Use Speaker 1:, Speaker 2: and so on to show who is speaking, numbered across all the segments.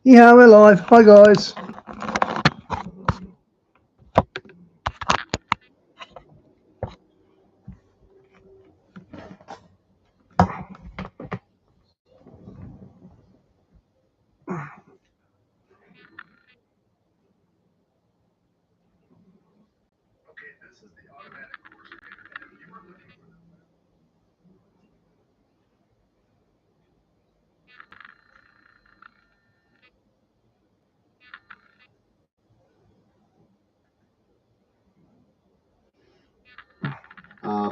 Speaker 1: Yeah, we're live. Hi, guys.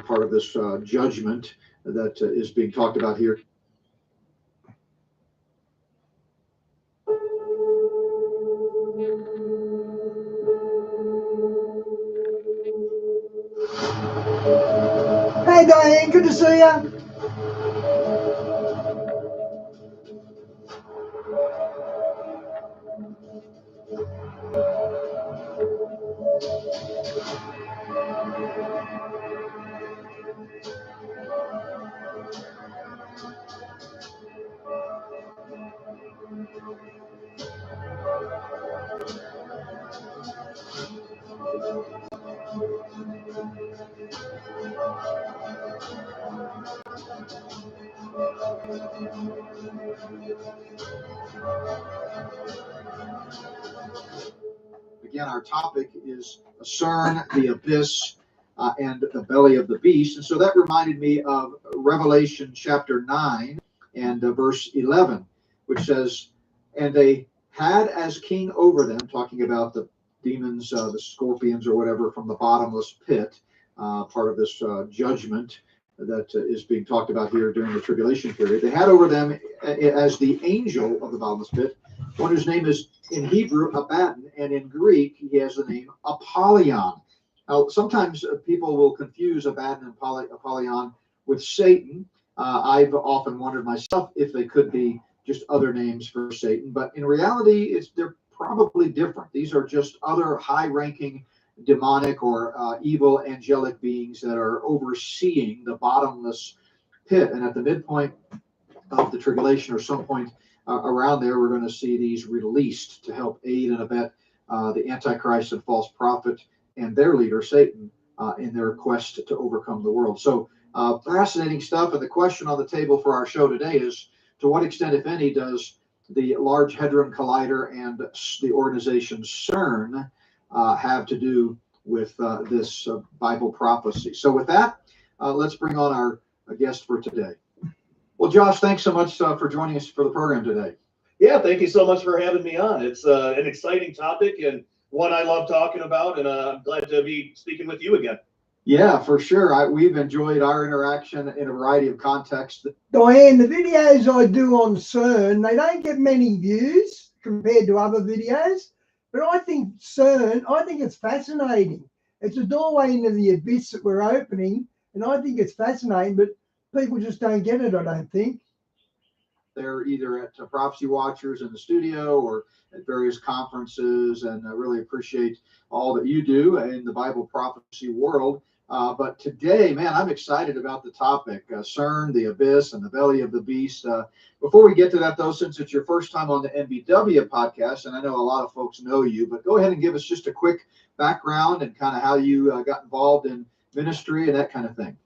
Speaker 2: Part of this judgment that is being talked about here.
Speaker 1: Hey, Diane. Good to see you.
Speaker 2: Again, our topic is CERN, the abyss, and the belly of the beast. And so that reminded me of Revelation chapter 9 and verse 11, which says, "And they had as king over them," talking about the demons, the scorpions or whatever from the bottomless pit, part of this judgment that is being talked about here during the tribulation period. They had over them as the angel of the bottomless pit, one whose name is in Hebrew Abaddon, and in Greek he has the name Apollyon. Now, sometimes people will confuse Abaddon and Apollyon with Satan. I've often wondered myself if they could be just other names for Satan, but in reality, they're probably different. These are just other high-ranking demonic or evil angelic beings that are overseeing the bottomless pit. And at the midpoint of the tribulation, or some point around there, we're going to see these released to help aid and abet the Antichrist and false prophet and their leader, Satan, in their quest to overcome the world. So fascinating stuff. And the question on the table for our show today is, to what extent, if any, does the Large Hadron Collider and the organization CERN have to do with this Bible prophecy? So with that, let's bring on our guest for today. Well, Josh, thanks so much for joining us for the program today.
Speaker 3: Yeah, thank you so much for having me on. It's an exciting topic and one I love talking about, and I'm glad to be speaking with you again.
Speaker 2: Yeah, for sure. We've enjoyed our interaction in a variety of contexts.
Speaker 1: Diane, the videos I do on CERN, they don't get many views compared to other videos, but I think CERN, I think it's fascinating. It's a doorway into the abyss that we're opening, and I think it's fascinating, but people just don't get it, I don't think.
Speaker 2: They're either at Prophecy Watchers in the studio or at various conferences, and I really appreciate all that you do in the Bible prophecy world. But today, man, I'm excited about the topic, CERN, the abyss, and the belly of the beast. Before we get to that, though, since it's your first time on the NBW podcast, and I know a lot of folks know you, but go ahead and give us just a quick background and kind of how you got involved in ministry and that kind of thing.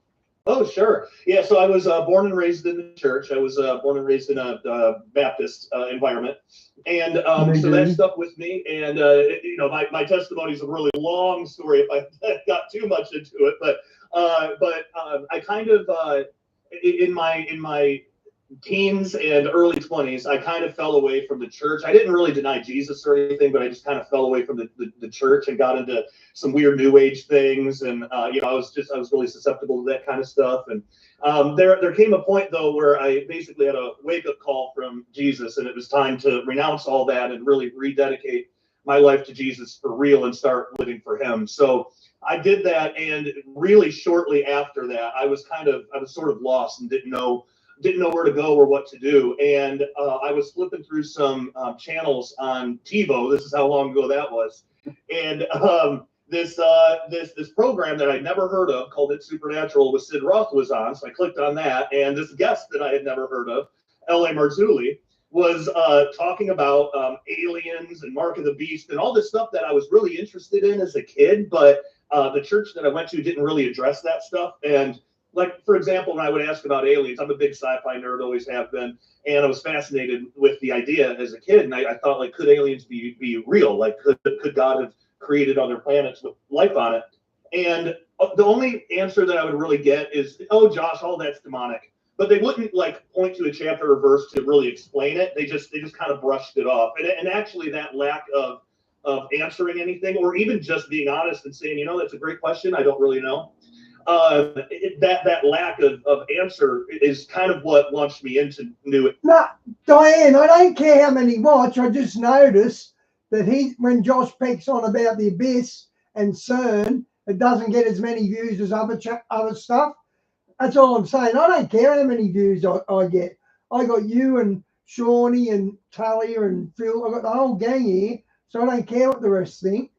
Speaker 3: Oh, sure. Yeah, so I was born and raised in the church. I was born and raised in a Baptist environment. And so that stuck with me. And, my testimony is a really long story if I got too much into it. But I kind of, in my teens and early 20s, I kind of fell away from the church. I didn't really deny Jesus or anything, but I just kind of fell away from the church and got into some weird new age things. And, I was really susceptible to that kind of stuff. And there came a point, though, where I basically had a wake-up call from Jesus, and it was time to renounce all that and really rededicate my life to Jesus for real and start living for him. So I did that, and really shortly after that, I was sort of lost and didn't know where to go or what to do. And I was flipping through some channels on TiVo. This is how long ago that was. And this program that I'd never heard of called It's Supernatural with Sid Roth was on. So I clicked on that. And this guest that I had never heard of, L.A. Marzulli, was talking about aliens and Mark of the Beast and all this stuff that I was really interested in as a kid, but the church that I went to didn't really address that stuff. And like, for example, when I would ask about aliens, I'm a big sci-fi nerd, always have been, and I was fascinated with the idea as a kid. And I thought, like, could aliens be real? Like, could God have created other planets with life on it? And the only answer that I would really get is, oh, Josh, all that's demonic. But they wouldn't like point to a chapter or verse to really explain it. They just kind of brushed it off. And actually, that lack of answering anything, or even just being honest and saying, you know, that's a great question, I don't really know. That lack of answer is kind of what launched me into New Age.
Speaker 1: No, Diane, I don't care how many watch. I just noticed that when Josh picks on about the Abyss and CERN, it doesn't get as many views as other stuff. That's all I'm saying. I don't care how many views I get. I got you and Shawnee and Talia and Phil. I got the whole gang here, so I don't care what the rest think.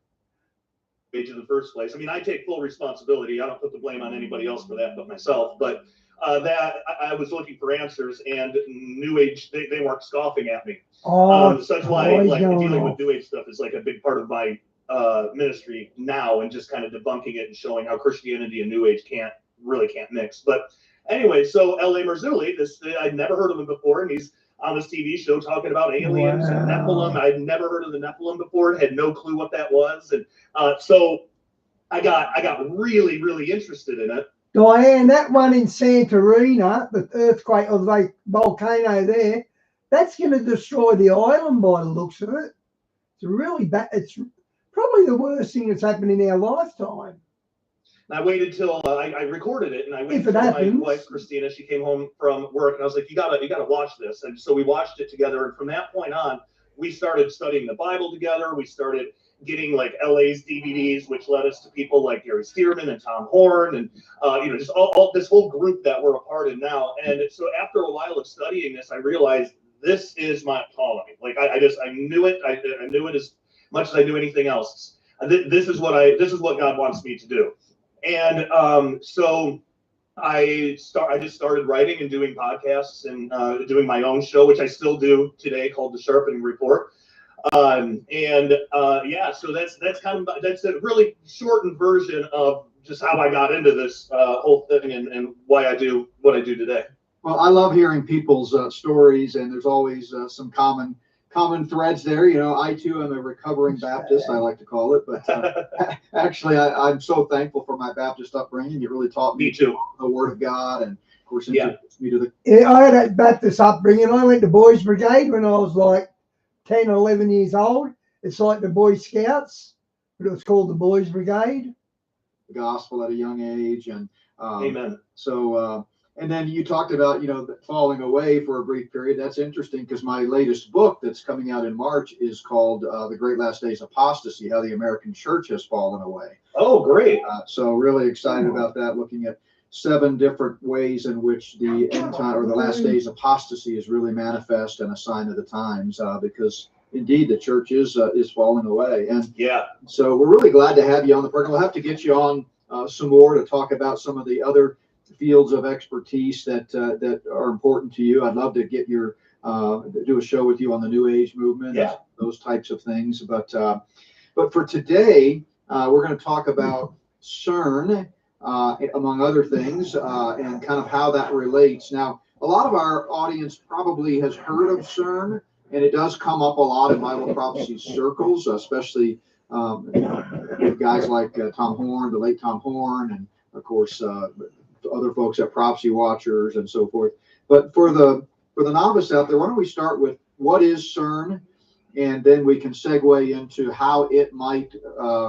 Speaker 3: In the first place. I mean, I take full responsibility. I don't put the blame on anybody else for that but myself. But that I was looking for answers, and New Age, they weren't scoffing at me. So that's why like dealing with New Age stuff is like a big part of my ministry now, and just kind of debunking it and showing how Christianity and New Age can't mix. But anyway, so L.A. Marzulli, I'd never heard of him before, and he's on this TV show talking about aliens and Nephilim. I'd never heard of the Nephilim before, had no clue what that was. And so I got really, really interested in it.
Speaker 1: Diane, that one in Santorini, the earthquake of the volcano there, that's going to destroy the island by the looks of it. It's really bad. It's probably the worst thing that's happened in our lifetime.
Speaker 3: And I waited till I recorded it, and I waited till my wife Christina, she came home from work, and I was like, you gotta watch this. And so we watched it together, and from that point on, we started studying the Bible together. We started getting like LA's DVDs, which led us to people like Gary Stearman and Tom Horn, and just all this whole group that we're a part of now. And so after a while of studying this, I realized this is my calling. Like I knew it. I knew it as much as I knew anything else. This is what God wants me to do. And so I just started writing and doing podcasts and doing my own show, which I still do today, called The Sharpening Report. So that's a really shortened version of just how I got into this whole thing and why I do what I do today.
Speaker 2: Well, I love hearing people's stories, and there's always some common threads there. You know, I too am a recovering Baptist, I like to call it, but actually I'm so thankful for my Baptist upbringing. It really taught me
Speaker 3: too
Speaker 2: the Word of God, and of course introduced me to the.
Speaker 1: Yeah, I had a Baptist upbringing. I went to Boys Brigade when I was like 10 or 11 years old. It's like the Boy Scouts, but it was called the Boys Brigade.
Speaker 2: The gospel at a young age, and
Speaker 3: amen.
Speaker 2: So and then you talked about, falling away for a brief period. That's interesting, because my latest book that's coming out in March is called The Great Last Days Apostasy, How the American Church Has Fallen Away.
Speaker 3: Oh, great.
Speaker 2: So really excited about that, looking at 7 different ways in which the end time, or the last days apostasy, is really manifest and a sign of the times, because indeed the church is falling away. And so we're really glad to have you on the program. We'll have to get you on some more to talk about some of the other fields of expertise that are important to you. I'd love to get do a show with you on the New Age movement, those types of things. But for today, we're going to talk about CERN, among other things, and kind of how that relates. Now, a lot of our audience probably has heard of CERN, and it does come up a lot in Bible prophecy circles, especially guys like Tom Horn, the late Tom Horn, and of course other folks at Prophecy Watchers and so forth. But for the novice out there, why don't we start with what is CERN, and then we can segue into how it might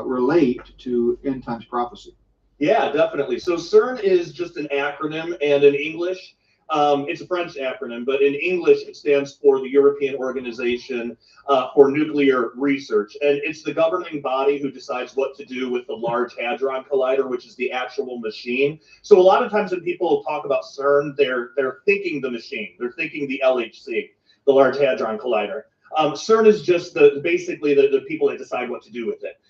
Speaker 2: relate to end times prophecy.
Speaker 3: Yeah, definitely. So CERN is just an acronym, and in English, it's a French acronym, but in English it stands for the European Organization for Nuclear Research. And it's the governing body who decides what to do with the Large Hadron Collider, which is the actual machine. So a lot of times when people talk about CERN, they're thinking the machine. They're thinking the LHC, the Large Hadron Collider. CERN is just basically the people that decide what to do with it.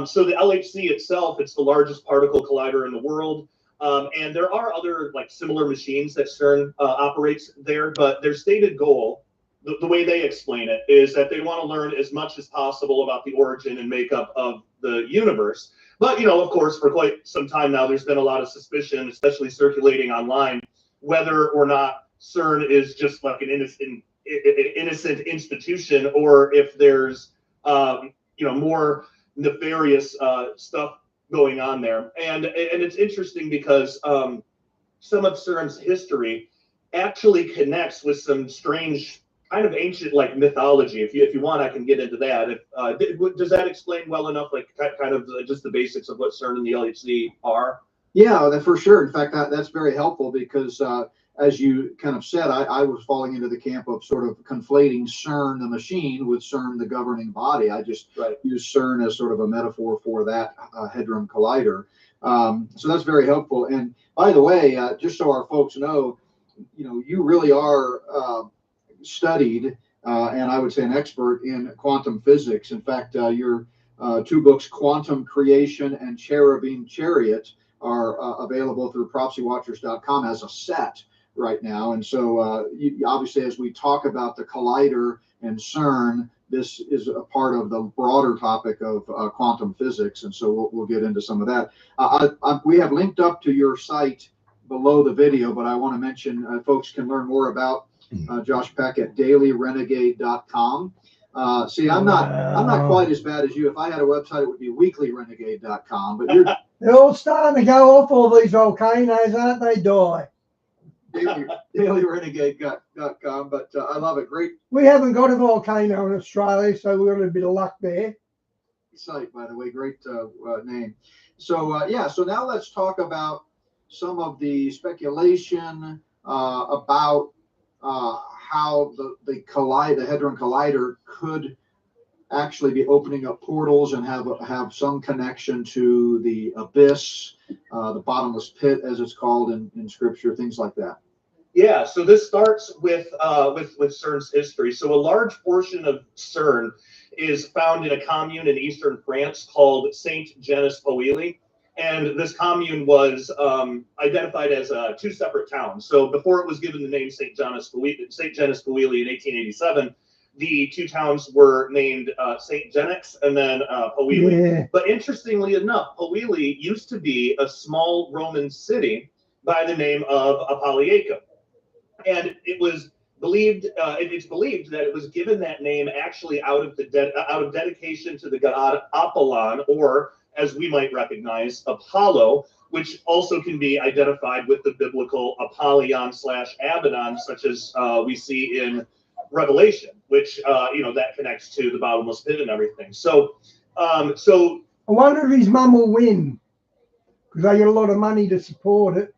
Speaker 3: So the LHC itself, it's the largest particle collider in the world. And there are other like similar machines that CERN operates there, but their stated goal the way they explain it is that they want to learn as much as possible about the origin and makeup of the universe. But, you know, of course, for quite some time now, there's been a lot of suspicion, especially circulating online, whether or not CERN is just like an innocent institution, or if there's, you know, more nefarious stuff going on there. And it's interesting because some of CERN's history actually connects with some strange kind of ancient like mythology. If you want, I can get into that. Does that explain well enough, like kind of just the basics of what CERN and the LHC are?
Speaker 2: Yeah, for sure. In fact, that's very helpful because, as you kind of said, I was falling into the camp of sort of conflating CERN, the machine, with CERN, the governing body. I just use CERN as sort of a metaphor for that Hadron Collider. So that's very helpful. And by the way, just so our folks know, you know, you really are studied, and I would say an expert in quantum physics. In fact, your two books, Quantum Creation and Cherubim Chariot, are available through propsywatchers.com as a set right now. And so obviously, as we talk about the collider and CERN, this is a part of the broader topic of quantum physics. And so we'll get into some of that. We have linked up to your site below the video, but I want to mention folks can learn more about Josh Peck at dailyrenegade.com. See, I'm not quite as bad as you. If I had a website, it would be weeklyrenegade.com. But
Speaker 1: they're all starting to go off, all these volcanoes, aren't they, Di?
Speaker 2: dailyrenegade.com. But I love it. Great.
Speaker 1: We haven't got a volcano in Australia, so we've got a bit of luck there.
Speaker 2: Site, by the way, great name. So yeah, so now let's talk about some of the speculation about how the Hadron Collider could actually be opening up portals and have some connection to the abyss, the bottomless pit, as it's called in Scripture, things like that.
Speaker 3: Yeah, so this starts with CERN's history. So a large portion of CERN is found in a commune in eastern France called Saint Genès Pouilly. And this commune was identified as two separate towns. So before it was given the name Saint Genès Pouilly in 1887, the two towns were named Saint Genès and then Pouilly.
Speaker 1: Yeah.
Speaker 3: But interestingly enough, Pouilly used to be a small Roman city by the name of Apollyon. And it was believed, it's believed that it was given that name actually out of dedication to the god Apollyon, or as we might recognize, Apollo, which also can be identified with the biblical Apollyon / Abaddon, such as we see in Revelation, which you know, that connects to the bottomless pit and everything. So I
Speaker 1: wonder if his mum will win, because they got a lot of money to support it.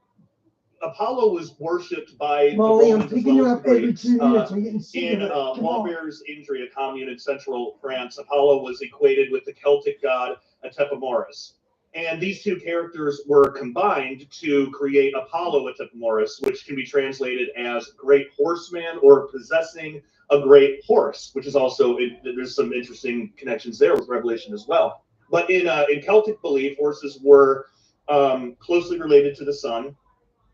Speaker 3: Apollo was worshipped by
Speaker 1: Molly,
Speaker 3: the
Speaker 1: I'm
Speaker 3: Romans
Speaker 1: picking you up every
Speaker 3: Greeks,
Speaker 1: 2 minutes. I'm getting sick
Speaker 3: in
Speaker 1: of it.
Speaker 3: Walber's-Indre, a commune in central France. Apollo was equated with the Celtic god Atepomoris. And these two characters were combined to create Apollo Atepomoris, which can be translated as great horseman or possessing a great horse, which is also, there's some interesting connections there with Revelation as well. But in Celtic belief, horses were closely related to the sun.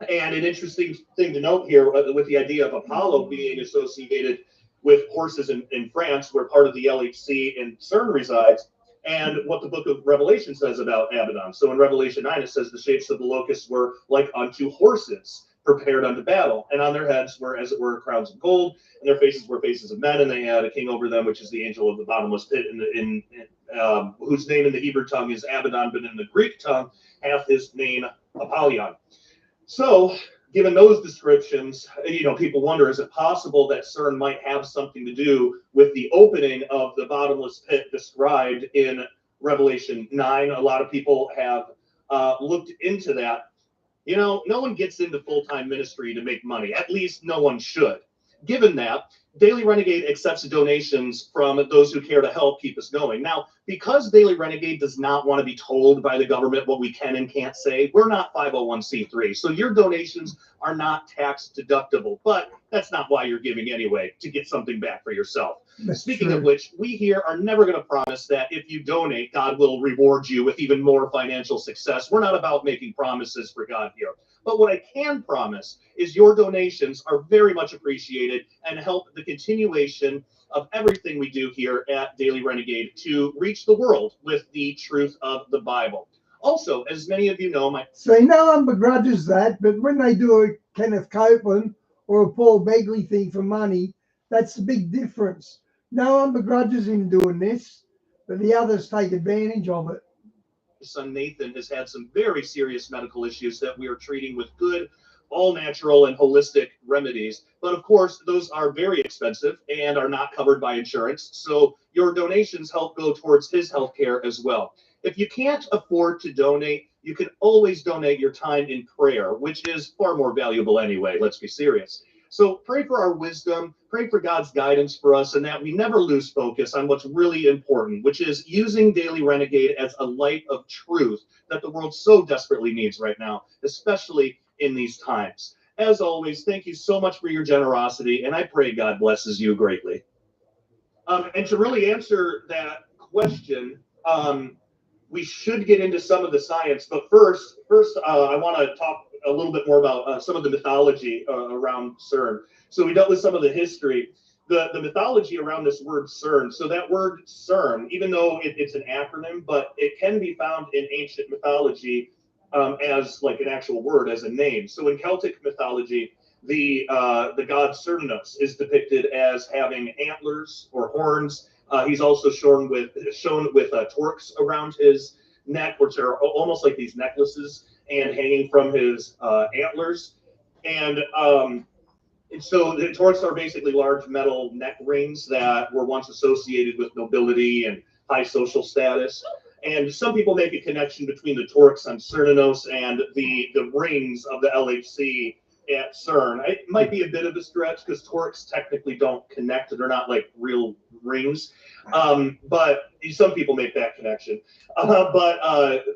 Speaker 3: And an interesting thing to note here with the idea of Apollo being associated with horses in France, where part of the LHC and CERN resides, and what the book of Revelation says about Abaddon. So in Revelation 9, it says the shapes of the locusts were like unto horses prepared unto battle, and on their heads were, as it were, crowns of gold, and their faces were faces of men, and they had a king over them, which is the angel of the bottomless pit, whose name in the Hebrew tongue is Abaddon, but in the Greek tongue hath his name Apollyon. So, given those descriptions, you know, people wonder, is it possible that CERN might have something to do with the opening of the bottomless pit described in Revelation 9? A lot of people have looked into that. You know, no one gets into full-time ministry to make money. At least no one should. Given that, Daily Renegade accepts donations from those who care to help keep us going. Now, because Daily Renegade does not want to be told by the government what we can and can't say, we're not 501c3. So your donations are not tax deductible, but that's not why you're giving anyway, to get something back for yourself.
Speaker 1: That's
Speaker 3: Speaking
Speaker 1: true.
Speaker 3: of which, we here are never going to promise that if you donate, God will reward you with even more financial success. We're not about making promises for God here. But what I can promise is your donations are very much appreciated and help the continuation of everything we do here at Daily Renegade to reach the world with the truth of the Bible. Also, as many of you know,
Speaker 1: See, no one begrudges that, but when they do a Kenneth Copeland or a Paul Begley thing for money, that's the big difference. No one begrudges him doing this, but the others take advantage of it.
Speaker 3: son Nathan has had some very serious medical issues that we are treating with good, all natural and holistic remedies. But of course, those are very expensive and are not covered by insurance. So your donations help go towards his health care as well. If you can't afford to donate, you can always donate your time in prayer, which is far more valuable anyway. Let's be serious. So pray for our wisdom, pray for God's guidance for us, and that we never lose focus on what's really important, which is using Daily Renegade as a light of truth that the world so desperately needs right now, especially in these times. As always, thank you so much for your generosity, and I pray God blesses you greatly. And to really answer that question, we should get into some of the science, but first, I want to talk a little bit more about some of the mythology around CERN. So we dealt with some of the history, the mythology around this word CERN. So that word CERN, even though it's an acronym, but it can be found in ancient mythology as like an actual word, as a name. So in Celtic mythology, the god Cernunnos is depicted as having antlers or horns. He's also shown with torques around his neck, which are almost like these necklaces and hanging from his antlers. And so the torques are basically large metal neck rings that were once associated with nobility and high social status. And some people make a connection between the torques on Cernunnos and the rings of the LHC at CERN. It might be a bit of a stretch because torques technically don't connect. They're not like real rings. But some people make that connection. But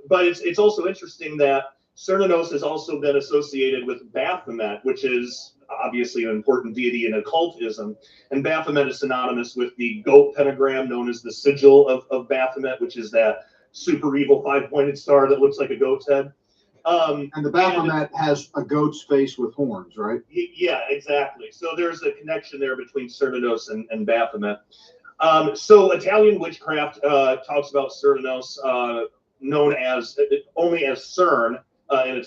Speaker 3: it's also interesting that Cernunnos has also been associated with Baphomet, which is obviously an important deity in occultism. And Baphomet is synonymous with the goat pentagram known as the sigil of Baphomet, which is that super evil five-pointed star that looks like a goat's head.
Speaker 2: And the Baphomet has a goat's face with horns, right?
Speaker 3: Yeah, exactly. So there's a connection there between Cernunnos and Baphomet. So Italian witchcraft talks about Cernunnos, known as only as CERN in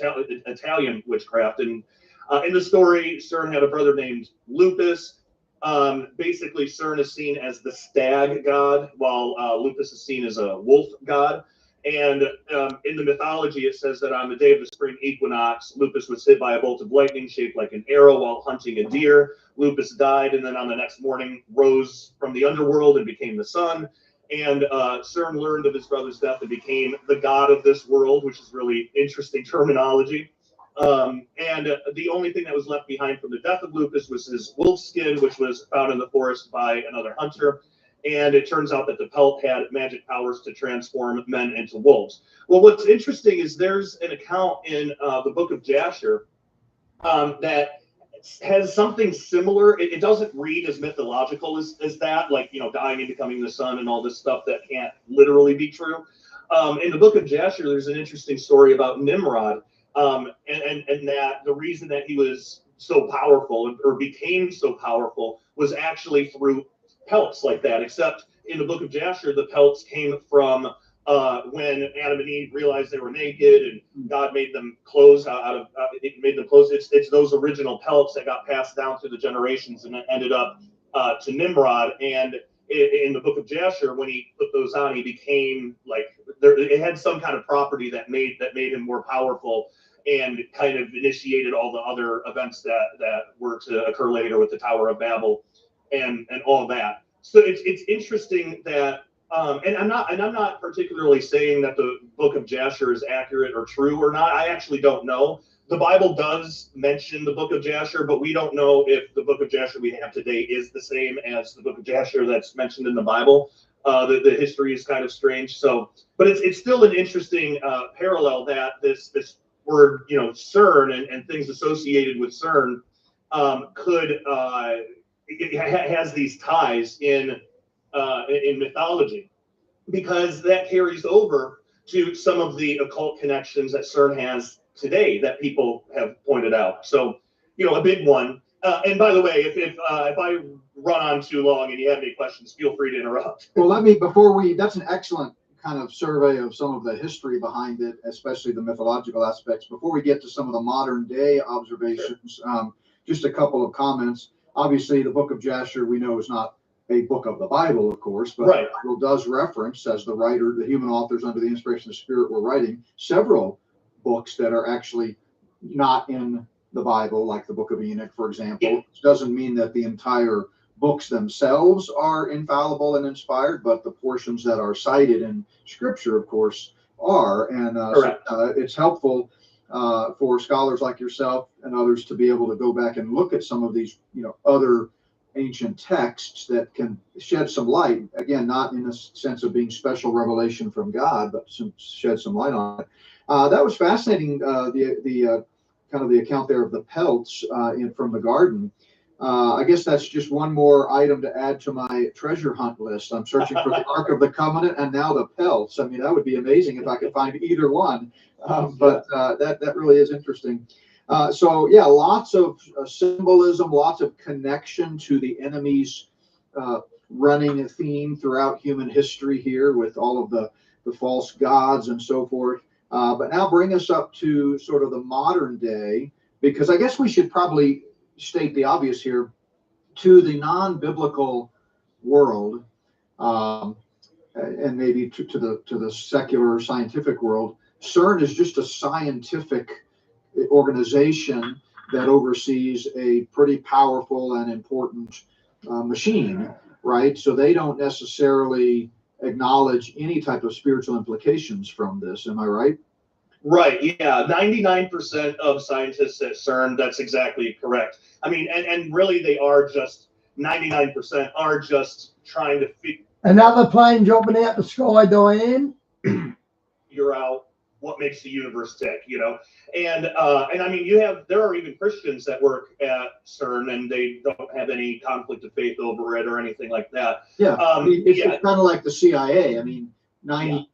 Speaker 3: Italian witchcraft. And in the story, CERN had a brother named Lupus. Basically, CERN is seen as the stag god, while Lupus is seen as a wolf god. And in the mythology, it says that on the day of the spring equinox, Lupus was hit by a bolt of lightning shaped like an arrow while hunting a deer. Lupus died, and then on the next morning rose from the underworld and became the sun. And CERN learned of his brother's death and became the god of this world, which is really interesting terminology. And the only thing that was left behind from the death of Lupus was his wolf skin, which was found in the forest by another hunter. And it turns out that the pelt had magic powers to transform men into wolves. Well, what's interesting is there's an account in the book of Jasher that has something similar. It doesn't read as mythological as that, like, dying and becoming the sun and all this stuff that can't literally be true. In the book of Jasher, there's an interesting story about Nimrod, and that the reason that he was so powerful or became so powerful was actually through pelts like that, except in the book of Jasher, the pelts came from when Adam and Eve realized they were naked and God made them clothes made them clothes. It's those original pelts that got passed down through the generations and then ended up to Nimrod. And in the book of Jasher, when he put those on, he became like it had some kind of property that made him more powerful and kind of initiated all the other events that were to occur later with the Tower of Babel and all that. So it's interesting that and I'm not particularly saying that the book of Jasher is accurate or true or not. I actually don't know. The Bible does mention the book of Jasher, but we don't know if the book of Jasher we have today is the same as the book of Jasher that's mentioned in the Bible. The history is kind of strange. So, but it's still an interesting parallel that this word, CERN and things associated with CERN could has these ties in mythology, because that carries over to some of the occult connections that CERN has today that people have pointed out. So, a big one. And by the way, if I run on too long and you have any questions, feel free to interrupt.
Speaker 2: Well, that's an excellent kind of survey of some of the history behind it, especially the mythological aspects. Before we get to some of the modern day observations, just a couple of comments. Obviously, the book of Jasher, we know, is not a book of the Bible, of course, but
Speaker 3: right.
Speaker 2: The Bible does reference, as the human authors under the inspiration of the Spirit were writing, several books that are actually not in the Bible, like the book of Enoch, for example.
Speaker 3: Yeah.
Speaker 2: Which doesn't mean that the entire books themselves are infallible and inspired, but the portions that are cited in Scripture, of course, are. And it's helpful for scholars like yourself and others to be able to go back and look at some of these, other ancient texts that can shed some light. Again, not in the sense of being special revelation from God, but shed some light on it. That was fascinating. The kind of the account there of the pelts from the garden. I guess that's just one more item to add to my treasure hunt list. I'm searching for the Ark of the Covenant and now the pelts. I mean, that would be amazing if I could find either one. But that really is interesting. So yeah, lots of symbolism, lots of connection to the enemy's running theme throughout human history here, with all of the false gods and so forth. But now bring us up to sort of the modern day, because I guess we should probably state the obvious here. To the non-biblical world, and maybe to the secular scientific world, CERN is just a scientific organization that oversees a pretty powerful and important machine, right? So they don't necessarily acknowledge any type of spiritual implications from this. Am I right?
Speaker 3: Right. Yeah. 99% of scientists at CERN, that's exactly correct. I mean, and really they are just 99% are just trying to figure.
Speaker 1: Another plane dropping out the sky, Diane.
Speaker 3: Figure out what makes the universe tick, and I mean, there are even Christians that work at CERN and they don't have any conflict of faith over it or anything like that.
Speaker 2: Yeah, it's kind of like the CIA. I mean, 90%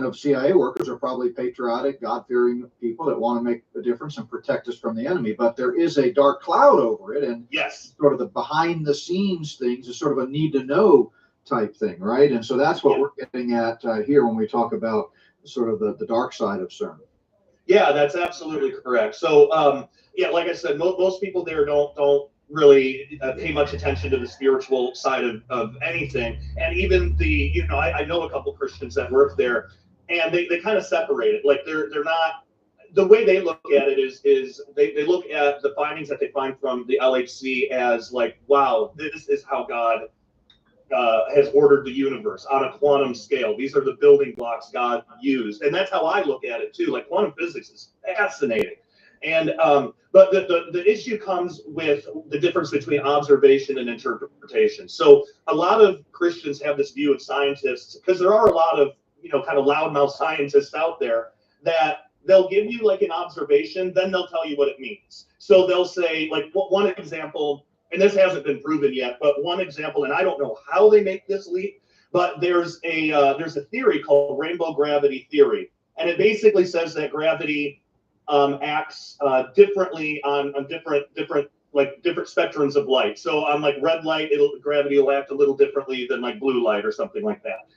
Speaker 2: of CIA workers are probably patriotic, God-fearing people that want to make a difference and protect us from the enemy. But there is a dark cloud over it, and sort of the behind-the-scenes things is sort of a need-to-know type thing, right? And so that's what we're getting at here when we talk about sort of the dark side of CERN.
Speaker 3: Yeah, that's absolutely correct. So, like I said, most people there don't really pay much attention to the spiritual side of anything. And even I know a couple Christians that work there, and they kind of separate it. Like they're not, the way they look at it is they look at the findings that they find from the LHC as like, wow, this is how God has ordered the universe on a quantum scale. These are the building blocks God used. And that's how I look at it too. Like quantum physics is fascinating. And but the issue comes with the difference between observation and interpretation. So a lot of Christians have this view of scientists, because there are a lot of kind of loudmouth scientists out there, that they'll give you like an observation, then they'll tell you what it means. So they'll say, like, one example, and this hasn't been proven yet, but one example, and I don't know how they make this leap, but there's a theory called rainbow gravity theory, and it basically says that gravity acts differently on different spectrums of light. So on like red light, gravity will act a little differently than like blue light or something like that.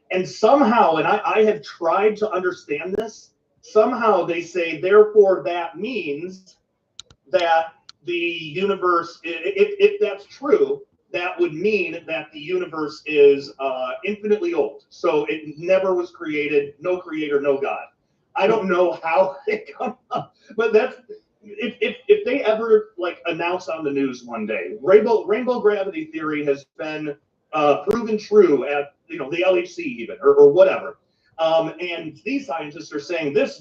Speaker 3: And somehow, and I have tried to understand this, somehow they say, therefore that means that the universe, if that's true, that would mean that the universe is infinitely old. So it never was created, no creator, no God. I don't know how they come up, but that's, if they ever like announce on the news one day, rainbow gravity theory has been proven true at the LHC even or whatever, and these scientists are saying this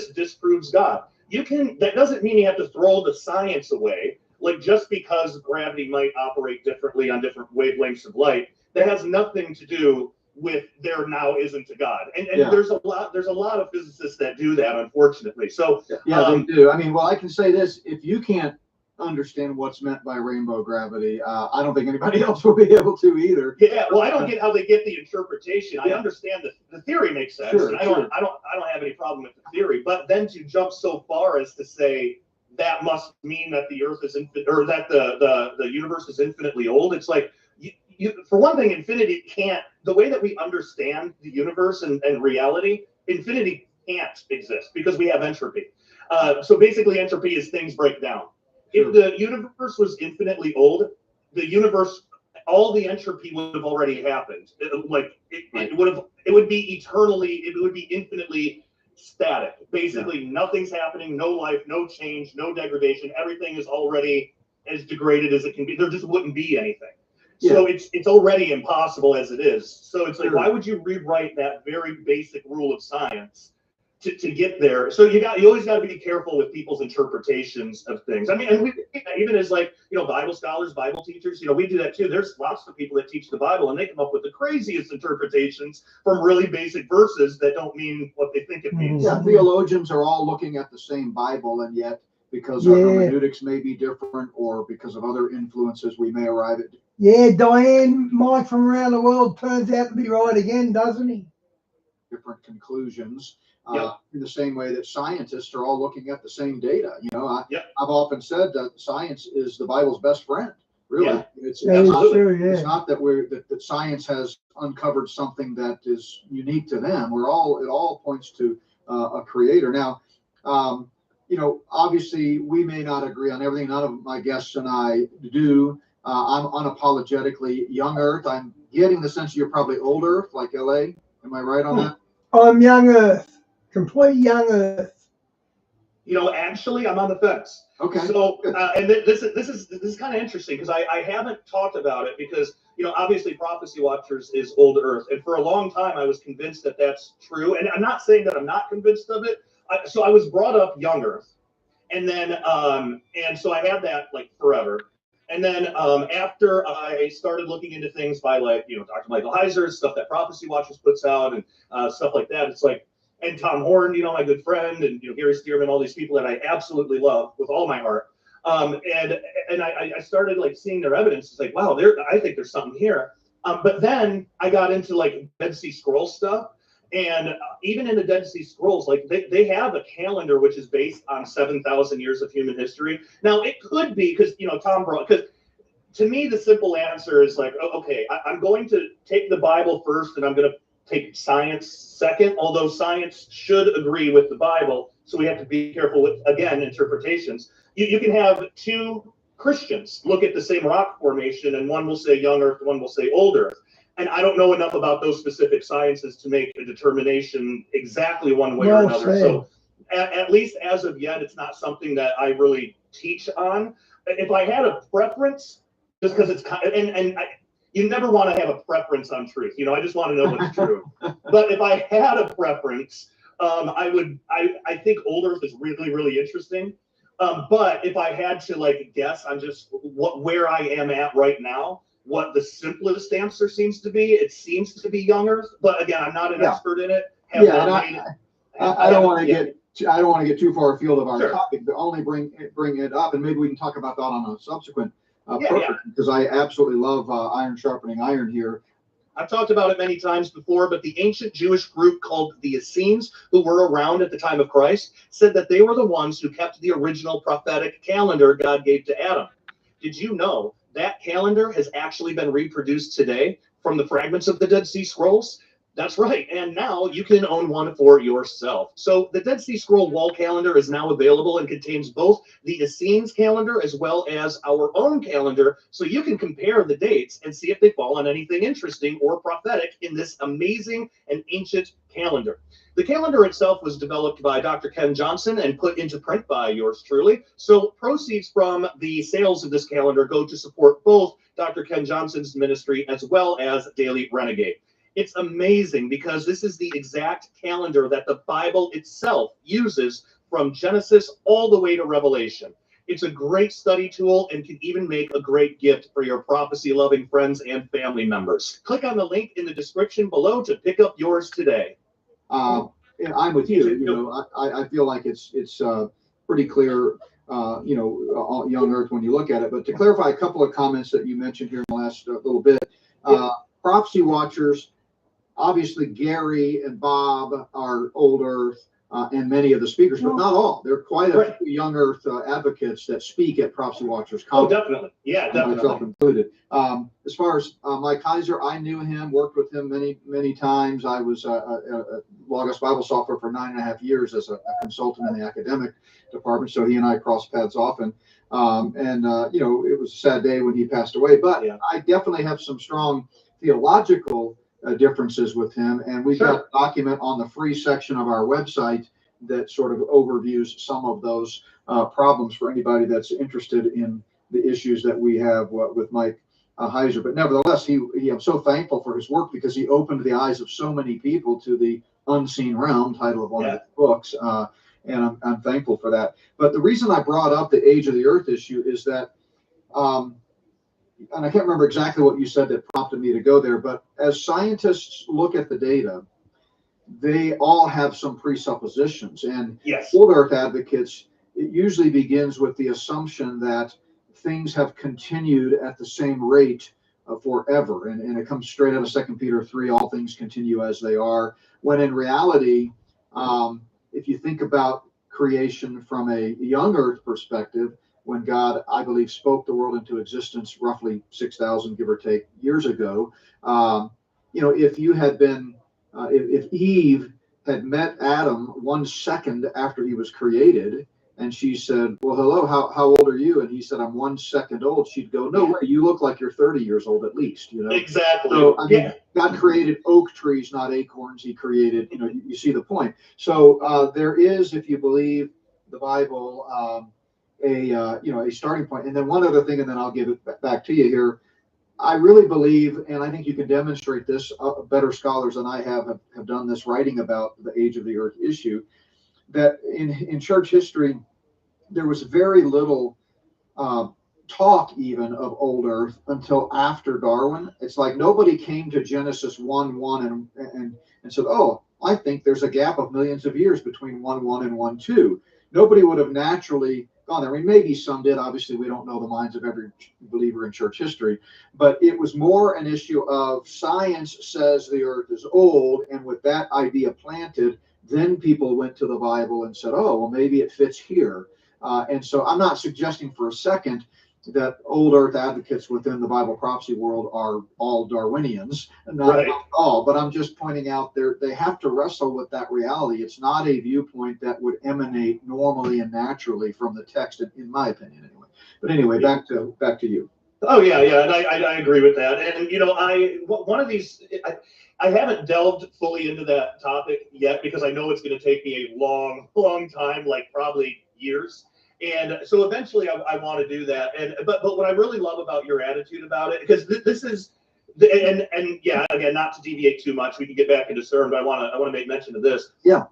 Speaker 3: disproves God. That doesn't mean you have to throw the science away. Like just because gravity might operate differently on different wavelengths of light that has nothing to do with there now isn't a God. And there's a lot of physicists that do that, unfortunately. So
Speaker 2: they do. I mean, well, I can say this: if you can't understand what's meant by rainbow gravity, I don't think anybody else will be able to either.
Speaker 3: Yeah, well, I don't get how they get the interpretation. I understand that the theory makes sense, and I don't have any problem with the theory. But then to jump so far as to say that must mean that the Earth is or that the universe is infinitely old. It's like, for one thing, infinity can't. The way that we understand the universe and reality, infinity can't exist because we have entropy. So basically, entropy is things break down. If the universe was infinitely old, the universe, all the entropy would have already happened. It would be eternally, it would be infinitely static. Basically, nothing's happening, no life, no change, no degradation. Everything is already as degraded as it can be. There just wouldn't be anything. So it's already impossible as it is. So it's like, why would you rewrite that very basic rule of science to get there? So you always got to be careful with people's interpretations of things. I mean, and we even as Bible scholars, Bible teachers, we do that too. There's lots of people that teach the Bible and they come up with the craziest interpretations from really basic verses that don't mean what they think it means.
Speaker 2: Yeah, theologians are all looking at the same Bible, and yet because our hermeneutics may be different or because of other influences, we may arrive at.
Speaker 1: Yeah, Diane, Mike from around the world turns out to be right again, doesn't he?
Speaker 2: Different conclusions. In the same way that scientists are all looking at the same data. I've often said that science is the Bible's best friend. Really, it's not that that science has uncovered something that is unique to them. It all points to a creator. Now, obviously we may not agree on everything. None of my guests and I do. I'm unapologetically young Earth. I'm getting the sense you're probably old Earth, like LA. Am I right on that?
Speaker 1: I'm young Earth. Complete young Earth.
Speaker 3: Actually, I'm on the fence.
Speaker 2: Okay.
Speaker 3: So, and this is kind of interesting because I haven't talked about it because obviously Prophecy Watchers is old Earth, and for a long time I was convinced that that's true, and I'm not saying that I'm not convinced of it. So I was brought up young Earth, and then and so I had that like forever. And then after I started looking into things by Dr. Michael Heiser's stuff that Prophecy Watchers puts out and stuff like that, it's like. And Tom Horn, my good friend, and Gary Stearman, all these people that I absolutely love with all my heart. And I started seeing their evidence. It's like, wow, I think there's something here. But then I got into Dead Sea Scrolls stuff, and even in the Dead Sea Scrolls, they have a calendar which is based on 7,000 years of human history. Now it could be because Tom brought because. To me, the simple answer is okay, I'm going to take the Bible first, and I'm going to take science second, although science should agree with the Bible. So we have to be careful with, again, interpretations. You can have two Christians look at the same rock formation, and one will say young Earth, one will say old Earth. And I don't know enough about those specific sciences to make a determination exactly one way or another. So at least as of yet, it's not something that I really teach on. If I had a preference, just because it's kind of, you never want to have a preference on truth. I just want to know what's true. But if I had a preference, I think old Earth is really, really interesting. But if I had to guess on just where I am at right now, what the simplest answer seems to be, it seems to be young Earth. But again, I'm not an expert in it.
Speaker 2: I don't want to get too far afield of our topic, but only bring it up, and maybe we can talk about that on a subsequent. Because I absolutely love iron sharpening iron here.
Speaker 3: I've talked about it many times before, but the ancient Jewish group called the Essenes, who were around at the time of Christ, said that they were the ones who kept the original prophetic calendar God gave to Adam. Did you know that calendar has actually been reproduced today from the fragments of the Dead Sea Scrolls? That's right. And now you can own one for yourself. So the Dead Sea Scroll wall calendar is now available and contains both the Essenes calendar as well as our own calendar. So you can compare the dates and see if they fall on anything interesting or prophetic in this amazing and ancient calendar. The calendar itself was developed by Dr. Ken Johnson and put into print by yours truly. So proceeds from the sales of this calendar go to support both Dr. Ken Johnson's ministry as well as Daily Renegade. It's amazing because this is the exact calendar that the Bible itself uses from Genesis all the way to Revelation. It's a great study tool and can even make a great gift for your prophecy-loving friends and family members. Click on the link in the description below to pick up yours today.
Speaker 2: Yeah, I'm with you. You know, I feel like it's pretty clear, you know, young Earth when you look at it. But to clarify a couple of comments that you mentioned here in the last little bit, prophecy watchers, obviously Gary and Bob are old Earth, and many of the speakers, but not all. There are quite a few young Earth advocates that speak at Prophecy Watchers conference.
Speaker 3: Oh, definitely. Yeah, definitely.
Speaker 2: Myself included. As far as Mike Heiser, I knew him, worked with him many times. I was at Logos Bible Software for 9.5 years as a consultant in the academic department. So he and I crossed paths often. You know, it was a sad day when he passed away, but I definitely have some strong theological differences with him, and we've got a document on the free section of our website that sort of overviews some of those problems for anybody that's interested in the issues that we have with Mike Heiser. But nevertheless, I'm so thankful for his work because he opened the eyes of so many people to the unseen realm, title of one of his books, and I'm thankful for that. But the reason I brought up the age of the earth issue is that and I can't remember exactly what you said that prompted me to go there, but as scientists look at the data, they all have some presuppositions. And old Earth advocates, it usually begins with the assumption that things have continued at the same rate forever. And it comes straight out of 2 Peter 3, all things continue as they are. When in reality, if you think about creation from a young Earth perspective, when God, I believe, spoke the world into existence roughly 6,000, give or take, years ago. You know, if you had been, if Eve had met Adam 1 second after he was created, and she said, well, hello, how old are you? And he said, I'm 1 second old. She'd go, no way, you look like you're 30 years old at least, you know?
Speaker 3: Exactly.
Speaker 2: So, I mean, God created oak trees, not acorns. He created, you know, you see the point. So there is, if you believe the Bible, you know, a starting point. And then one other thing, and then I'll give it back to you here. I really believe, and I think you can demonstrate this, better scholars than I have done this writing about the age of the earth issue, that in church history, there was very little talk even of old earth until after Darwin. It's like nobody came to Genesis 1:1 and said, oh, I think there's a gap of millions of years between 1:1 and 1:2. Nobody would have naturally gone there. I mean, maybe some did. Obviously, we don't know the minds of every believer in church history, but it was more an issue of science says the earth is old, and with that idea planted, then people went to the Bible and said, oh, well, maybe it fits here. And so I'm not suggesting for a second that old earth advocates within the Bible prophecy world are all Darwinians, not all, but I'm just pointing out they have to wrestle with that reality. It's not a viewpoint that would emanate normally and naturally from the text, in my opinion, anyway. But anyway, back to you.
Speaker 3: Oh yeah, and I agree with that. And you know, one of these, I haven't delved fully into that topic yet because I know it's going to take me a long time, like probably years. And so eventually I want to do that. But what I really love about your attitude about it, because this is, and yeah, again, not to deviate too much, we can get back into CERN, but I want to make mention of this.
Speaker 2: Yeah.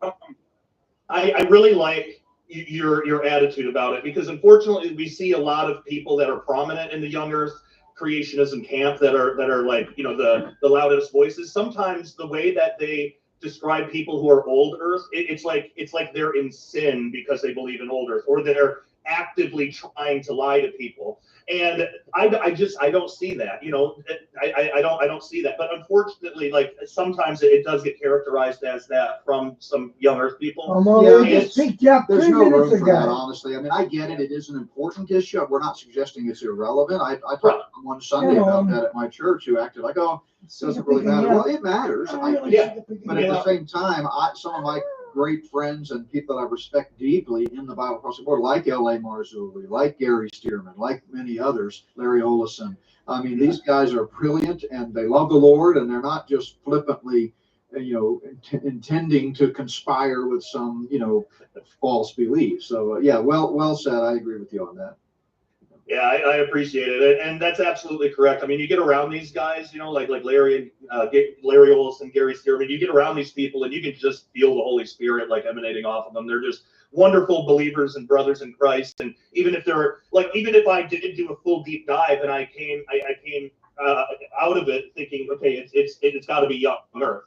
Speaker 3: I really like your attitude about it, because unfortunately we see a lot of people that are prominent in the young earth creationism camp that are like, you know, the loudest voices. Sometimes the way that they describe people who are old earth, it's like they're in sin because they believe in old earth, or they're actively trying to lie to people. And I don't see that, you know, I don't see that. But unfortunately, like sometimes it does get characterized as that from some young earth people.
Speaker 2: There's no room for that, honestly. I mean, I get it. It is an important issue. We're not suggesting it's irrelevant. I talked to one Sunday about that at my church who acted like, oh, it doesn't really matter. Well, it matters. But at the same time, some of my great friends and people that I respect deeply in the Bible prophecy world, like L.A. Marzulli, like Gary Stearman, like many others, Larry Olison. I mean, these guys are brilliant and they love the Lord, and they're not just flippantly, you know, intending to conspire with some, you know, false belief. So yeah, well said. I agree with you on that.
Speaker 3: Yeah, I appreciate it, and that's absolutely correct. I mean, you get around these guys, like Larry and Larry Olson, Gary Stearman. You get around these people, and you can just feel the Holy Spirit like emanating off of them. They're just wonderful believers and brothers in Christ. And even if even if I did do a full deep dive and I came out of it thinking, okay, it's got to be young Earth.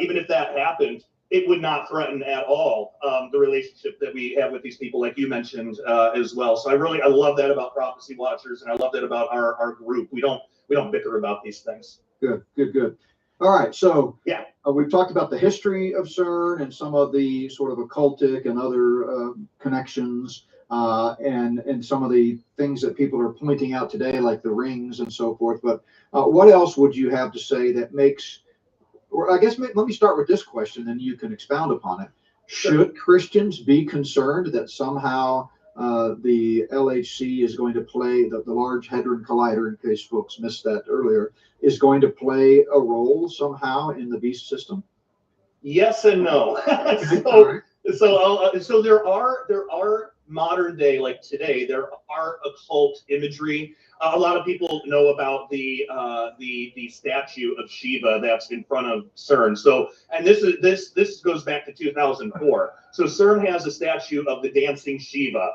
Speaker 3: Even if that happened, it would not threaten at all the relationship that we have with these people, like you mentioned as well. So I love that about Prophecy Watchers, and I love that about our group. We don't bicker about these things.
Speaker 2: Good. All right, so
Speaker 3: yeah,
Speaker 2: we've talked about the history of CERN and some of the sort of occultic and other connections, and some of the things that people are pointing out today, like the rings and so forth. But what else would you have to say that makes, or I guess let me start with this question, and you can expound upon it. Should Christians be concerned that somehow the LHC is going to play, the Large Hadron Collider, in case folks missed that earlier, is going to play a role somehow in the beast system?
Speaker 3: Yes and no. So there are modern day, like today, there are occult imagery. A lot of people know about the statue of Shiva that's in front of CERN. So, and this goes back to 2004. So CERN has a statue of the dancing Shiva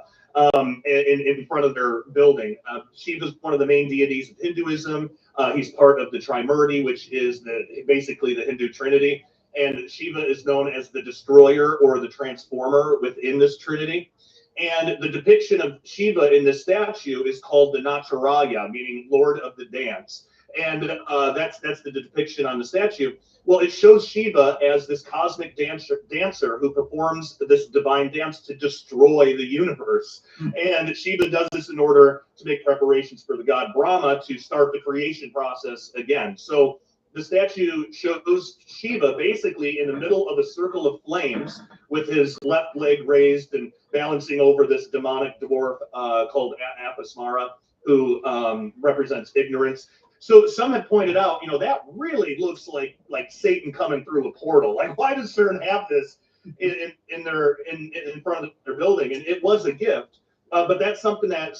Speaker 3: in front of their building. Shiva is one of the main deities of Hinduism. He's part of the Trimurti, which is basically the Hindu Trinity. And Shiva is known as the destroyer or the transformer within this trinity. And the depiction of Shiva in this statue is called the Nacharaya, meaning Lord of the Dance. And that's the depiction on the statue. Well, it shows Shiva as this cosmic dancer who performs this divine dance to destroy the universe. And Shiva does this in order to make preparations for the god Brahma to start the creation process again. So the statue shows Shiva basically in the middle of a circle of flames with his left leg raised and balancing over this demonic dwarf called Apasmara, who represents ignorance. So some have pointed out, that really looks like Satan coming through a portal. Like, why does CERN have this in front of their building? And it was a gift, but that's something that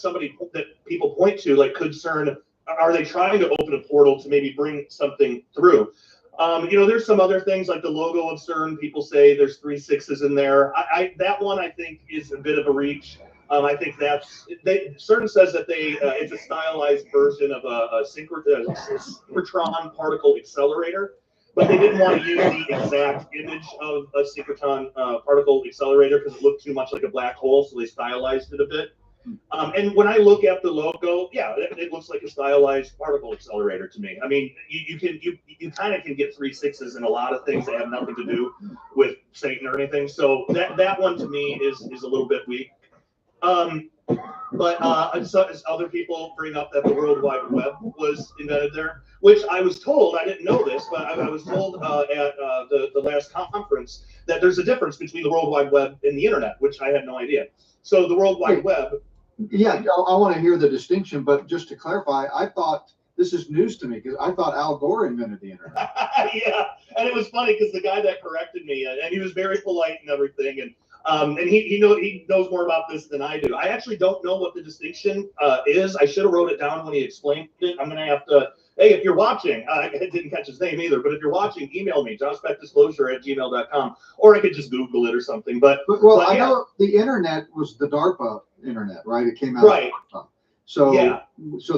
Speaker 3: people point to. Like, could CERN, are they trying to open a portal to maybe bring something through? There's some other things like the logo of CERN. People say there's 3 6s in there. That one I think is a bit of a reach. I think CERN says that it's a stylized version of a synchrotron particle accelerator, but they didn't want to use the exact image of a synchrotron particle accelerator because it looked too much like a black hole, so they stylized it a bit. And when I look at the logo, yeah, it looks like a stylized particle accelerator to me. I mean, you kind of can get 3 6s in a lot of things that have nothing to do with Satan or anything. So that one to me is a little bit weak. But other people bring up that the World Wide Web was invented there, which I was told, I didn't know this, but I was told at the last conference that there's a difference between the World Wide Web and the internet, which I had no idea. So the World Wide Web.
Speaker 2: Yeah, I want to hear the distinction, but just to clarify, I thought, this is news to me, because I thought Al Gore invented the internet.
Speaker 3: Yeah, and it was funny because the guy that corrected me, and he was very polite and everything, and he knows more about this than I do. I actually don't know what the distinction is. I should have wrote it down when he explained it. I'm going to have to, hey, if you're watching, I didn't catch his name either, but if you're watching, email me, joshbeckdisclosure@gmail.com, or I could just Google it or something. But
Speaker 2: I know the internet was the DARPA internet, right? It came out
Speaker 3: right.
Speaker 2: So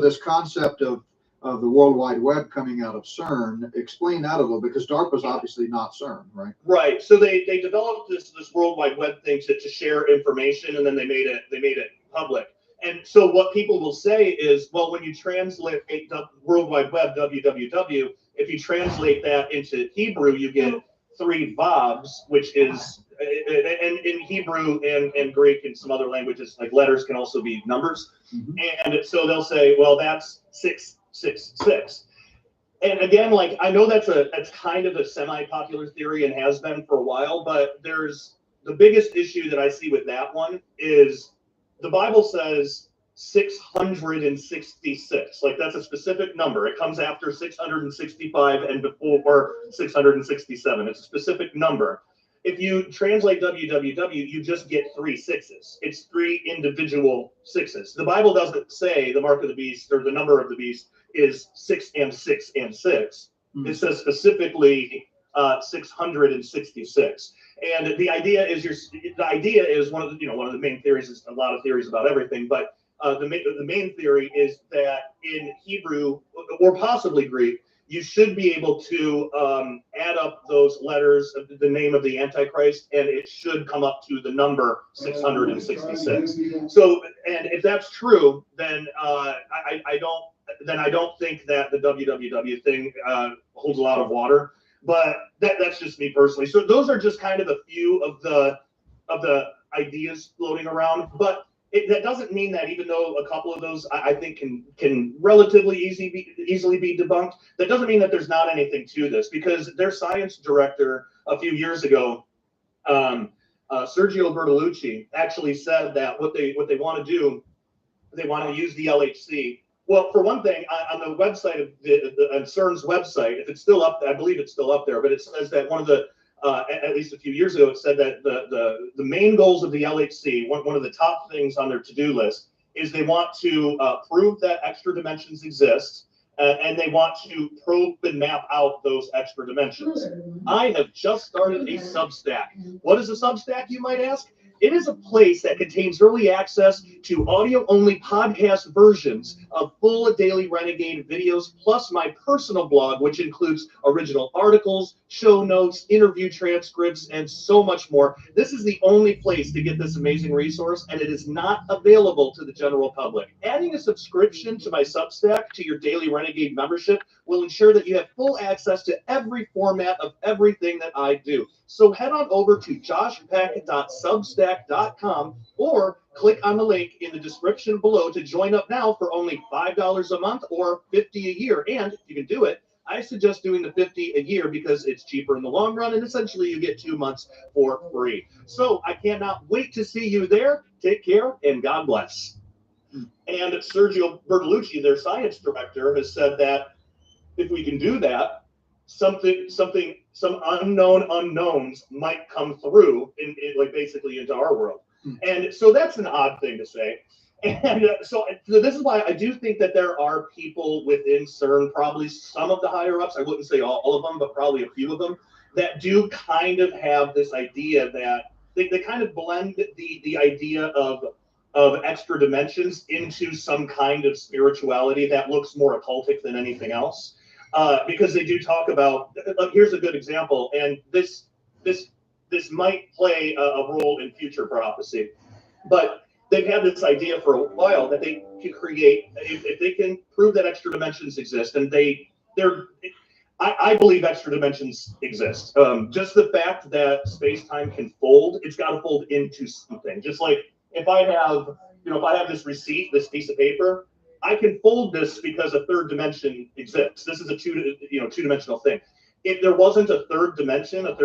Speaker 2: this concept of the World Wide Web coming out of CERN, explain that a little bit, because DARPA is obviously not CERN, right?
Speaker 3: Right. So they developed this World Wide Web thing to share information, and then they made it public. And so what people will say is, well, when you translate the World Wide Web, www, if you translate that into Hebrew, you get 3 vavs, which is, and in Hebrew and Greek and some other languages, like letters can also be numbers. Mm-hmm. And so they'll say, well, that's 666. And again, like, I know that's kind of a semi-popular theory and has been for a while, but there's the biggest issue that I see with that one is the Bible says 666. Like, that's a specific number. It comes after 665 and before 667. It's a specific number. if you translate www, you just get 3 6s. It's 3 individual 6s. The Bible doesn't say the mark of the beast or the number of the beast is 6 and 6 and 6. It says specifically 666. And the idea is one of the main theories. Is a lot of theories about everything, but the main theory is that in Hebrew or possibly Greek, you should be able to add up those letters of the name of the Antichrist, and it should come up to the number 666. So, and if that's true, then I don't think that the www thing holds a lot of water. But that's just me personally. So those are just kind of a few of the ideas floating around, but that doesn't mean that even though a couple of those I think can relatively easily be debunked, that doesn't mean that there's not anything to this, because their science director a few years ago, Sergio Bertolucci, actually said that what they want to do, they want to use the LHC. Well, for one thing, on the website of on CERN's website, if it's still up, I believe it's still up there, but it says that one of the at least a few years ago, it said that the main goals of the LHC, one of the top things on their to-do list, is they want to prove that extra dimensions exist, and they want to probe and map out those extra dimensions. I have just started a Substack. What is a Substack, you might ask? It is a place that contains early access to audio-only podcast versions of full Daily Renegade videos, plus my personal blog, which includes original articles, show notes, interview transcripts, and so much more. This is the only place to get this amazing resource, and it is not available to the general public. Adding a subscription to my Substack to your Daily Renegade membership will ensure that you have full access to every format of everything that I do. So head on over to joshpeck.substack.com or click on the link in the description below to join up now for only $5 a month or $50 a year. And if you can do it, I suggest doing the $50 a year because it's cheaper in the long run, and essentially you get 2 months for free. So I cannot wait to see you there. Take care and God bless. And Sergio Bertolucci, their science director, has said that if we can do that, some unknown unknowns might come through in like basically into our world. And so that's an odd thing to say. And so this is why I do think that there are people within CERN, probably some of the higher ups, I wouldn't say all of them, but probably a few of them, that do kind of have this idea that they kind of blend the idea of extra dimensions into some kind of spirituality that looks more occultic than anything else. Because they do talk about, here's a good example, and this might play a role in future prophecy, but they've had this idea for a while that they can create, if they can prove that extra dimensions exist, and I believe extra dimensions exist. Just the fact that space-time can fold, it's got to fold into something. Just like if I have this receipt, this piece of paper, I can fold this because a third dimension exists. This is a two-dimensional thing. If there wasn't a third dimension of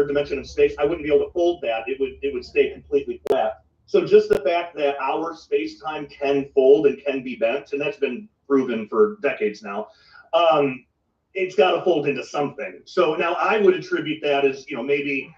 Speaker 3: space, I wouldn't be able to fold that. It would stay completely flat. So just the fact that our space-time can fold and can be bent, and that's been proven for decades now, it's got to fold into something. So now I would attribute that as, maybe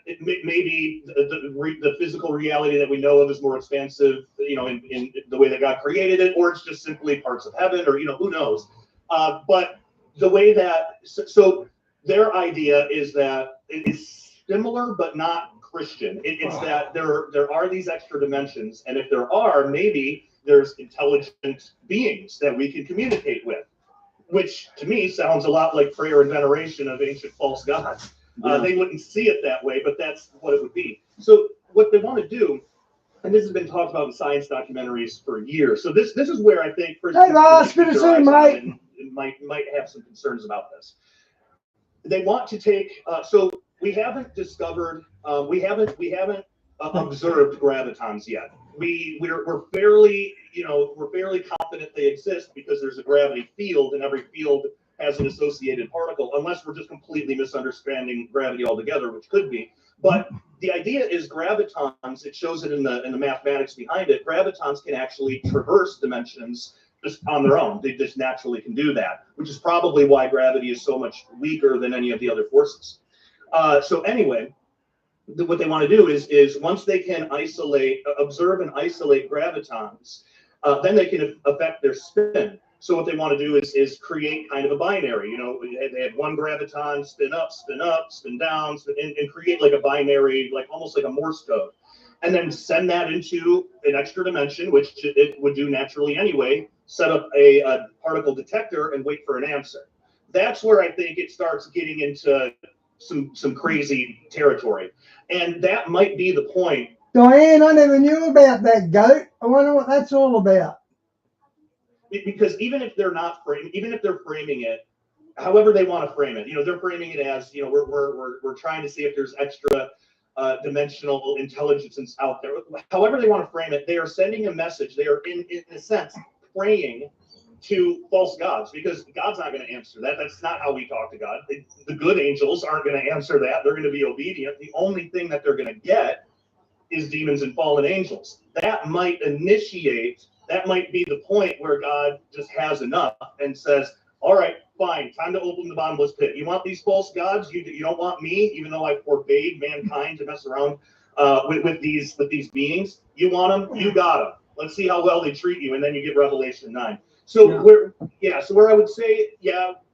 Speaker 3: the physical reality that we know of is more expansive, in the way that God created it, or it's just simply parts of heaven, or who knows. But the way that so their idea is that it is similar but not Christian. It's that there are these extra dimensions, and if there are, maybe there's intelligent beings that we can communicate with, which to me sounds a lot like prayer and veneration of ancient false gods. They wouldn't see it that way, but that's what it would be. So what they want to do, and this has been talked about in science documentaries for years. So this is where I think Christians might have some concerns about this. They want to take. So we haven't discovered. We haven't observed gravitons yet. We're fairly confident they exist because there's a gravity field, and every field has an associated particle, unless we're just completely misunderstanding gravity altogether, which could be. But the idea is gravitons, it shows it in the mathematics behind it, gravitons can actually traverse dimensions just on their own. They just naturally can do that, which is probably why gravity is so much weaker than any of the other forces. So anyway, what they want to do is once they can observe and isolate gravitons, then they can affect their spin. So what they want to do is create kind of a binary. You know, they have one graviton, spin up, spin down, and create like a binary, like almost like a Morse code, and then send that into an extra dimension, which it would do naturally anyway. Set up a particle detector and wait for an answer. That's where I think it starts getting into some crazy territory, and that might be the point.
Speaker 1: Diane, I never knew about that goat. I wonder what that's all about.
Speaker 3: Because even if they're framing it, however they want to frame it, you know, they're framing it as, you know, we're trying to see if there's extra dimensional intelligence out there. However they want to frame it, they are sending a message. They are in a sense praying to false gods, because God's not going to answer that. That's not how we talk to God. The good angels aren't going to answer that. They're going to be obedient. The only thing that they're going to get is demons and fallen angels. That might be the point where God just has enough and says, all right, fine, time to open the bottomless pit. You want these false gods? You don't want me, even though I forbade mankind to mess around with these beings. You want them? You got them. Let's see how well they treat you, and then you get Revelation 9. So where I would say,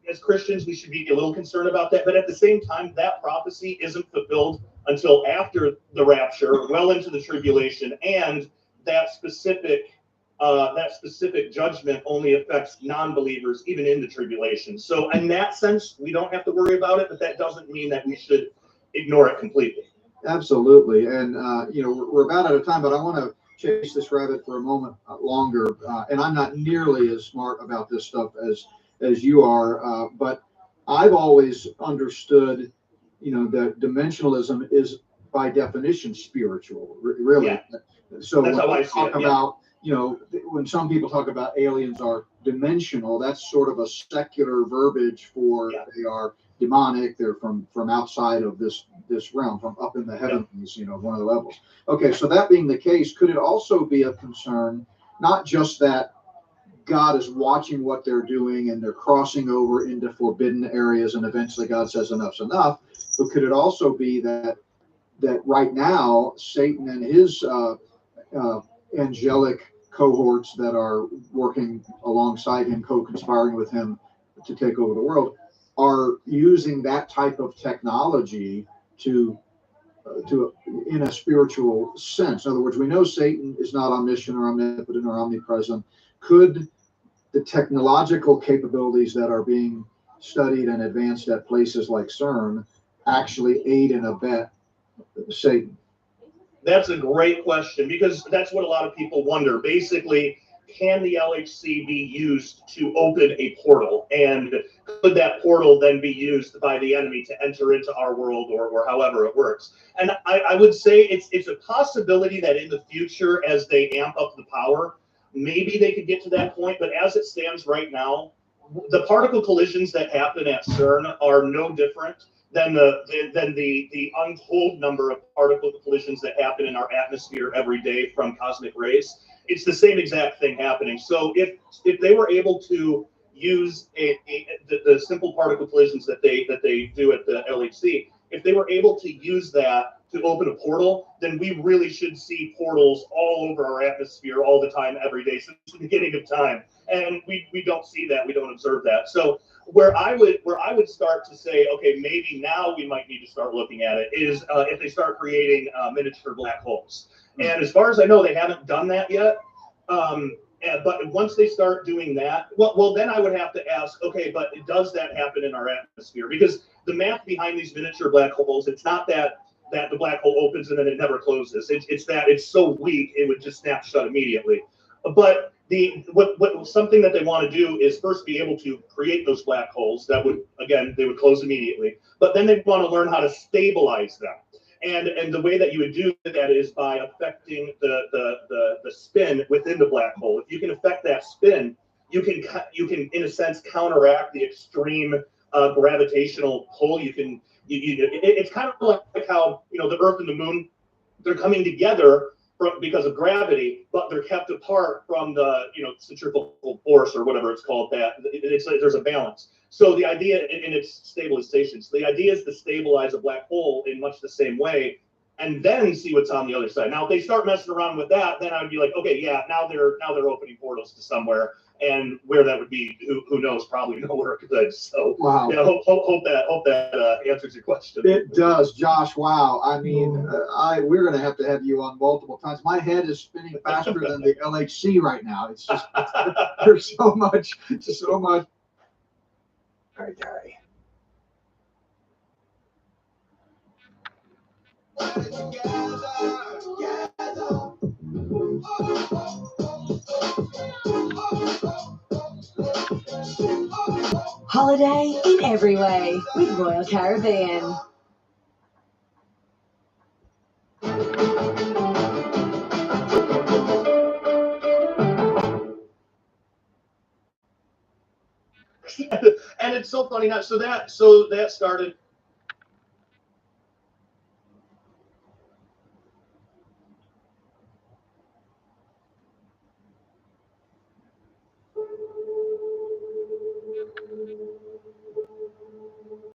Speaker 3: as Christians, we should be a little concerned about that. But at the same time, that prophecy isn't fulfilled until after the rapture, well into the tribulation, and that specific judgment only affects non-believers, even in the tribulation. So in that sense, we don't have to worry about it, but that doesn't mean that we should ignore it completely.
Speaker 2: Absolutely. And, you know, we're about out of time, but I want to chase this rabbit for a moment longer. And I'm not nearly as smart about this stuff as you are, but I've always understood, you know, that dimensionalism is by definition spiritual, really. Yeah. So
Speaker 3: that's
Speaker 2: when
Speaker 3: how I
Speaker 2: talk about, you know, when some people talk about aliens are dimensional, that's sort of a secular verbiage for they are demonic. They're from outside of this realm, from up in the heavens, you know, one of the levels. Okay, so that being the case, could it also be a concern, not just that God is watching what they're doing and they're crossing over into forbidden areas and eventually God says enough's enough, but could it also be that right now Satan and his angelic cohorts that are working alongside him, co-conspiring with him to take over the world, are using that type of technology to in a spiritual sense? In other words, we know Satan is not omniscient or omnipotent or omnipresent. Could the technological capabilities that are being studied and advanced at places like CERN actually aid and abet Satan?
Speaker 3: That's a great question, because that's what a lot of people wonder. Basically, can the LHC be used to open a portal? And could that portal then be used by the enemy to enter into our world, or however it works? And I would say it's a possibility that in the future, as they amp up the power, maybe they could get to that point. But as it stands right now, the particle collisions that happen at CERN are no different than the untold number of particle collisions that happen in our atmosphere every day from cosmic rays. It's the same exact thing happening. So if they were able to use the simple particle collisions that they do at the LHC, if they were able to use that to open a portal, then we really should see portals all over our atmosphere all the time, every day, since the beginning of time. And we don't see that, we don't observe that. So where I would start to say, okay, maybe now we might need to start looking at it is if they start creating miniature black holes. And as far as I know, they haven't done that yet. But once they start doing that, well, then I would have to ask, okay, but does that happen in our atmosphere? Because the math behind these miniature black holes, it's not that the black hole opens and then it never closes. It's that it's so weak it would just snap shut immediately. But something that they want to do is first be able to create those black holes that would, again, they would close immediately. But then they want to learn how to stabilize them. And the way that you would do that is by affecting the spin within the black hole. If you can affect that spin, you can in a sense counteract the extreme gravitational pull. It's kind of like how, you know, the Earth and the Moon, they're coming together because of gravity, but they're kept apart from the, you know, centrifugal force or whatever it's called. There's a balance. So the idea in its stabilization, so the idea is to stabilize a black hole in much the same way and then see what's on the other side. Now, if they start messing around with that, then I would be like, okay, yeah, now they're opening portals to somewhere, and where that would be, who knows? Probably nowhere good. So,
Speaker 2: Wow.
Speaker 3: yeah, hope that answers your question.
Speaker 2: It does, Josh. Wow. I mean, we're going to have you on multiple times. My head is spinning faster than the LHC right now. It's just there's so much. Okay.
Speaker 4: Holiday in every way with Royal Caribbean.
Speaker 3: And it's so funny. So that started